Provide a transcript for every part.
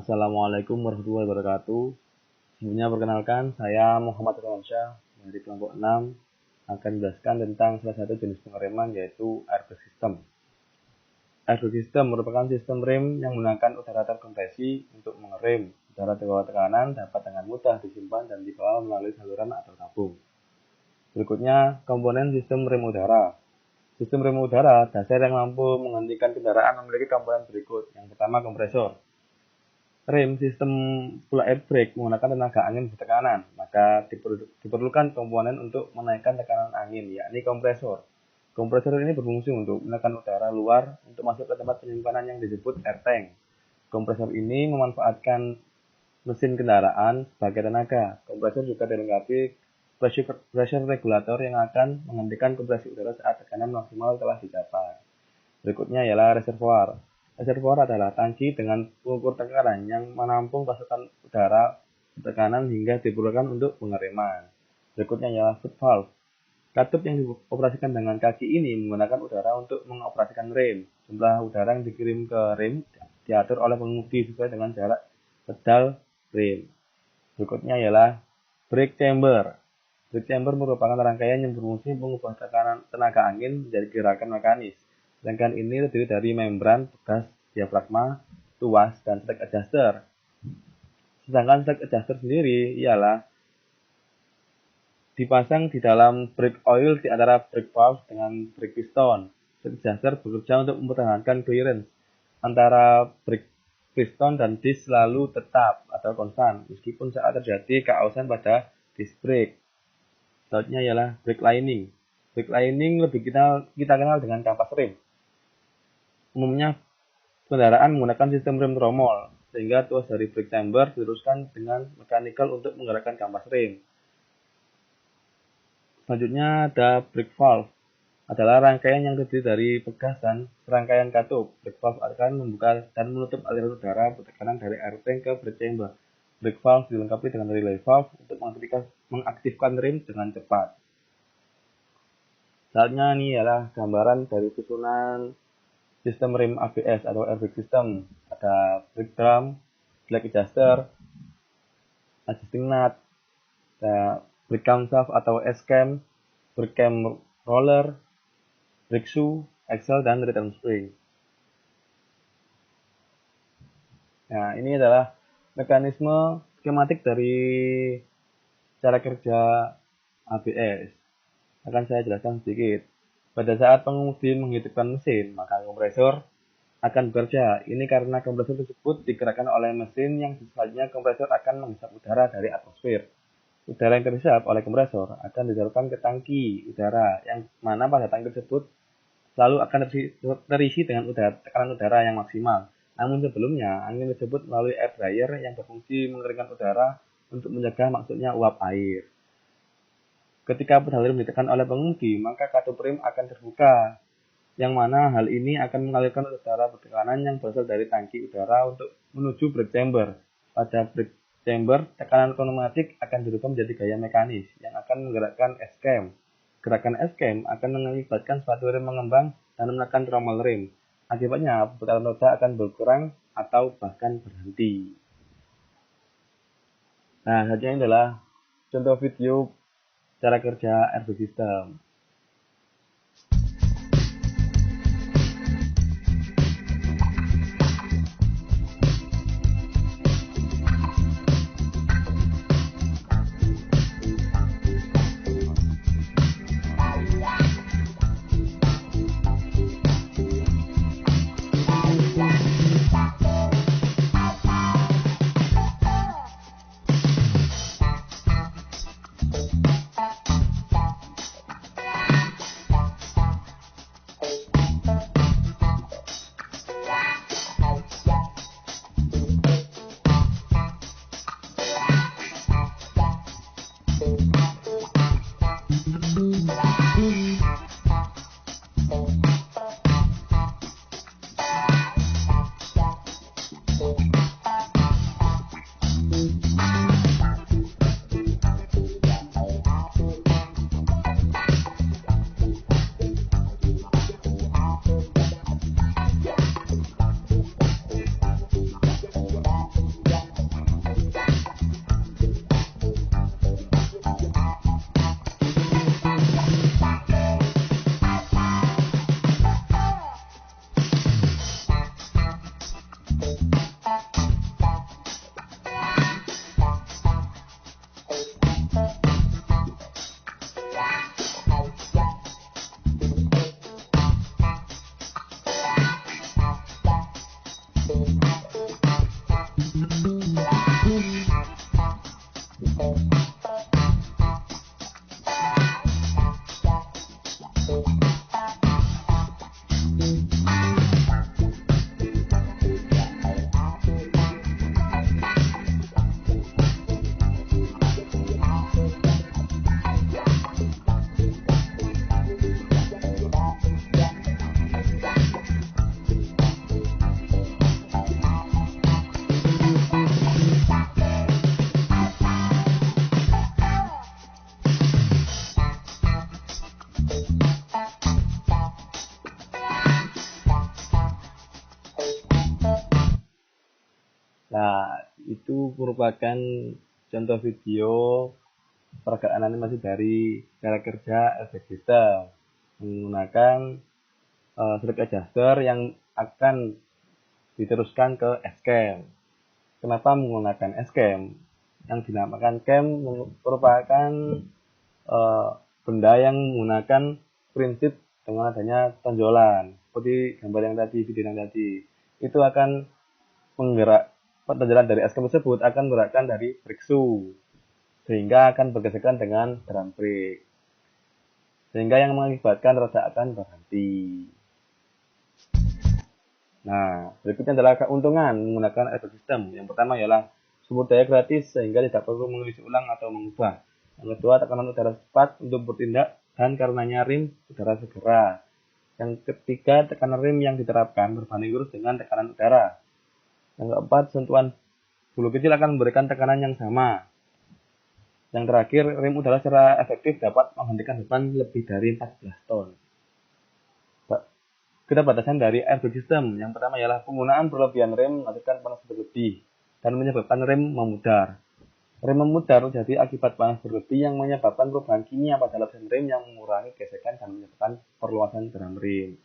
Assalamualaikum warahmatullahi wabarakatuh. Sebelumnya perkenalkan, saya Muhammad Firmansyah dari kelompok 6 akan menjelaskan tentang salah satu jenis pengereman yaitu airbag system. Airbag system merupakan sistem rem yang menggunakan udara terkompresi untuk mengerem. Udara di bawah tekanan dapat dengan mudah disimpan dan dibawa melalui saluran atau tabung. Berikutnya, komponen sistem rem udara. Sistem rem udara dasar yang mampu menghentikan kendaraan memiliki komponen berikut. Yang pertama, kompresor. Rem sistem full air brake menggunakan tenaga angin bertekanan, maka diperlukan komponen untuk menaikkan tekanan angin, yakni kompresor. Kompresor ini berfungsi untuk menekan udara luar untuk masuk ke tempat penyimpanan yang disebut air tank. Kompresor ini memanfaatkan mesin kendaraan sebagai tenaga. Kompresor juga dilengkapi pressure regulator yang akan menghentikan kompresi udara saat tekanan maksimal telah dicapai. Berikutnya ialah reservoir. Reservoir adalah tangki dengan pengukur tekanan yang menampung pasokan udara tekanan hingga diperlukan untuk pengereman. Berikutnya ialah foot valve. Katup yang dioperasikan dengan kaki ini menggunakan udara untuk mengoperasikan rem. Jumlah udara yang dikirim ke rem diatur oleh pengemudi sesuai dengan jarak pedal rem. Berikutnya ialah brake chamber. Brake chamber merupakan rangkaian yang berfungsi mengubah tekanan tenaga angin menjadi gerakan mekanis. Rangkaian ini terdiri dari membran, bekas, diafragma, tuas, dan stack adjuster. Sedangkan stack adjuster sendiri ialah dipasang di dalam brake oil di antara brake valve dengan brake piston. Stack adjuster bekerja untuk mempertahankan clearance antara brake piston dan disk selalu tetap atau konstan, meskipun saat terjadi keausan pada disk brake. Selanjutnya ialah brake lining. Brake lining lebih kita kenal dengan kampas rem. Umumnya kendaraan menggunakan sistem rem tromol, sehingga tuas dari brake chamber diteruskan dengan mechanical untuk menggerakkan kampas rem. Selanjutnya ada brake valve. Adalah rangkaian yang terdiri dari pegas dan serangkaian katup. Brake valve akan membuka dan menutup aliran udara bertekanan dari air tank ke brake chamber. Brake valve dilengkapi dengan relay valve untuk mengaktifkan rem dengan cepat. Selanjutnya ini adalah gambaran dari susunan sistem rem ABS atau airbag system. Ada brake drum, slack adjuster, adjusting nut, ada brake camshaft atau S-cam, brake cam roller, brake shoe, axle, dan return spring. Nah, ini adalah mekanisme skematik dari cara kerja ABS. Akan saya jelaskan sedikit. Pada saat pengemudi menghidupkan mesin, maka kompresor akan bekerja. Ini karena kompresor tersebut digerakkan oleh mesin yang selanjutnya kompresor akan menghisap udara dari atmosfer. Udara yang terhisap oleh kompresor akan disalurkan ke tangki udara, yang mana pada tangki tersebut selalu akan terisi dengan tekanan udara yang maksimal. Namun sebelumnya, angin tersebut melalui air dryer yang berfungsi mengeringkan udara untuk mencegah masuknya uap air. Ketika pedal rem ditekan oleh pengemudi, maka katup rem akan terbuka, yang mana hal ini akan mengalirkan udara bertekanan yang berasal dari tangki udara untuk menuju brake chamber. Pada brake chamber, tekanan pneumatik akan dirubah menjadi gaya mekanis yang akan menggerakkan S-cam. Gerakan S-cam akan mengakibatkan suatu rem mengembang dan menekan trommel rem. Akibatnya, putaran roda akan berkurang atau bahkan berhenti. Nah, selanjutnya adalah contoh video cara kerja airbag system. Nah, itu merupakan contoh video peragaan animasi dari cara kerja efek system menggunakan strip adjuster yang akan diteruskan ke S-Cam. Kenapa menggunakan S-Cam? Yang dinamakan cam merupakan benda yang menggunakan prinsip dengan adanya tonjolan. Seperti gambar yang tadi, video yang tadi. Itu akan menggerak tonjolan dari S-Cam tersebut akan menggerakkan dari brake shoe. Sehingga akan bergesekan dengan drum brake. Sehingga yang mengakibatkan roda akan berhenti. Nah, berikutnya adalah keuntungan menggunakan efek system. Yang pertama ialah sumber daya gratis sehingga tidak perlu mengisi ulang atau mengubah. Yang kedua, tekanan udara cepat untuk bertindak dan karenanya rim udara segera. Yang ketiga, tekanan rim yang diterapkan berbanding lurus dengan tekanan udara. Yang keempat, sentuhan bulu kecil akan memberikan tekanan yang sama. Yang terakhir, rem udara secara efektif dapat menghentikan beban lebih dari 14 ton. Keterbatasan dari airbag system. Yang pertama ialah penggunaan berlebihan rem menghasilkan panas berlebih dan menyebabkan rem memudar. Rem memudar terjadi akibat panas berlebih yang menyebabkan perubahan kimia pada lapisan rem yang mengurangi gesekan dan menyebabkan perluasan drum rem.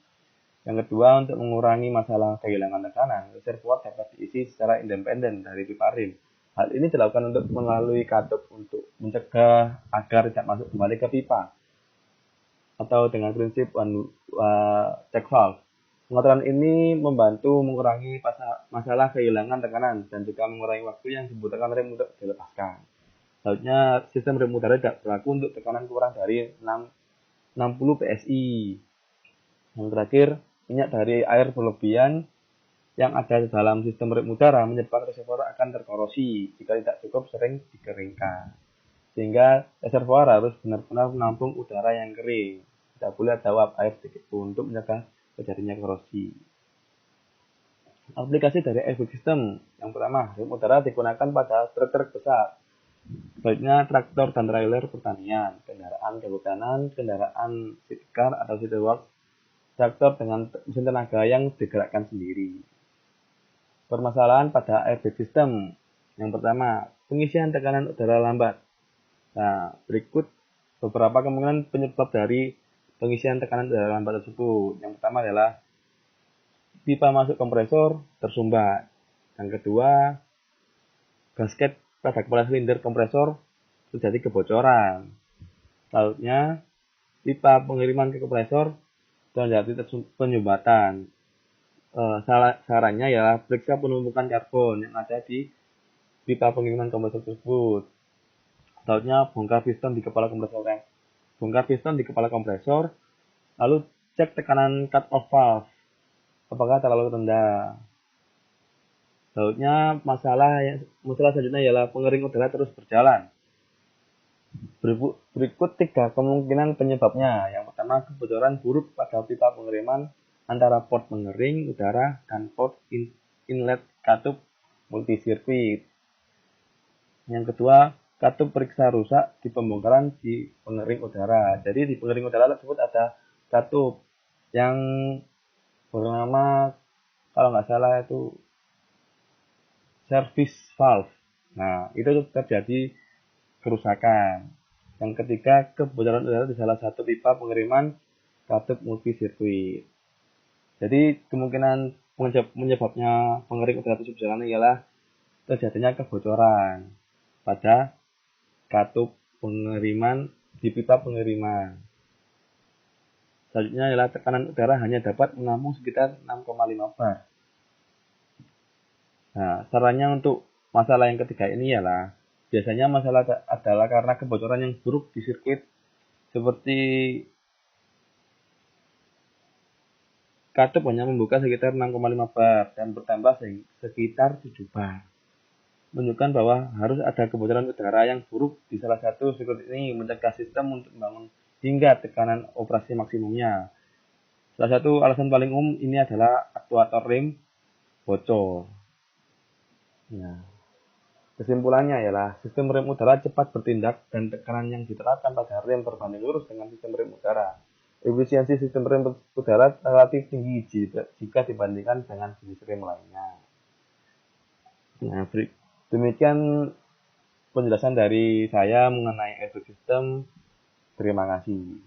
Yang kedua, untuk mengurangi masalah kehilangan tekanan, reservoir dapat diisi secara independen dari pipa rem. Hal ini dilakukan untuk melalui katup untuk mencegah agar tidak masuk kembali ke pipa atau dengan prinsip check valve. Pengaturan ini membantu mengurangi masalah kehilangan tekanan dan juga mengurangi waktu yang dibutuhkan rem untuk dilepaskan. Selanjutnya, sistem rem udara tidak berlaku untuk tekanan kurang dari 60 PSI. Yang terakhir, minyak dari air berlebihan yang ada di dalam sistem rem udara menyebabkan reservoir akan terkorosi jika tidak cukup sering dikeringkan. Sehingga reservoir harus benar-benar menampung udara yang kering. Tidak boleh ada uap air sedikit pun untuk mencegah terjadinya korosi. Aplikasi dari airbag system. Yang pertama, rem udara digunakan pada truk-truk besar. Sebaliknya traktor dan trailer pertanian, kendaraan kehutanan, kendaraan seatcar atau seatwork, traktor dengan mesin tenaga yang digerakkan sendiri. Permasalahan pada airbag system. Yang pertama, pengisian tekanan udara lambat. Nah, berikut beberapa kemungkinan penyebab dari pengisian tekanan udara lambat tersebut. Yang pertama adalah pipa masuk kompresor tersumbat. Yang kedua, gasket pada kepala silinder kompresor terjadi kebocoran. Selanjutnya, pipa pengiriman ke kompresor terjadi penyumbatan. Sarannya ya periksa penumpukan karbon yang ada di pipa pengiriman kompresor tersebut. Selanjutnya, bongkar piston di kepala kompresor, lalu cek tekanan cut-off valve apakah terlalu rendah. Selanjutnya, masalah selanjutnya ialah pengering udara terus berjalan. Berikut 3 kemungkinan penyebabnya. Yang pertama, kebocoran buruk pada pipa pengiriman antara port pengering udara dan port inlet katup multisirkuit. Yang kedua, katup periksa rusak di pembongkaran di pengering udara. Jadi di pengering udara tersebut ada katup yang bernama, kalau nggak salah itu service valve. Nah, itu terjadi kerusakan. Yang ketiga, kebocoran udara di salah satu pipa pengiriman katup multisirkuit. Jadi kemungkinan penyebabnya pengering udara tersebut berjalan ialah terjadinya kebocoran pada katup pengiriman di pipa pengiriman. Selanjutnya adalah tekanan udara hanya dapat menampung sekitar 6,5 bar. Nah, sarannya untuk masalah yang ketiga ini ialah biasanya masalah adalah karena kebocoran yang buruk di sirkuit seperti katup hanya membuka sekitar 6,5 bar dan bertambah sekitar 7 bar. Menunjukkan bahwa harus ada kebocoran udara yang buruk di salah satu sirkuit ini mencegah sistem untuk membangun hingga tekanan operasi maksimumnya. Salah satu alasan paling umum ini adalah aktuator rem bocor. Nah, kesimpulannya ialah sistem rem udara cepat bertindak dan tekanan yang diterapkan pada rem berbanding lurus dengan sistem rem udara. Efisiensi sistem rem udara relatif tinggi jika dibandingkan dengan jenis rem lainnya. Nah, demikian penjelasan dari saya mengenai airbag system. Terima kasih.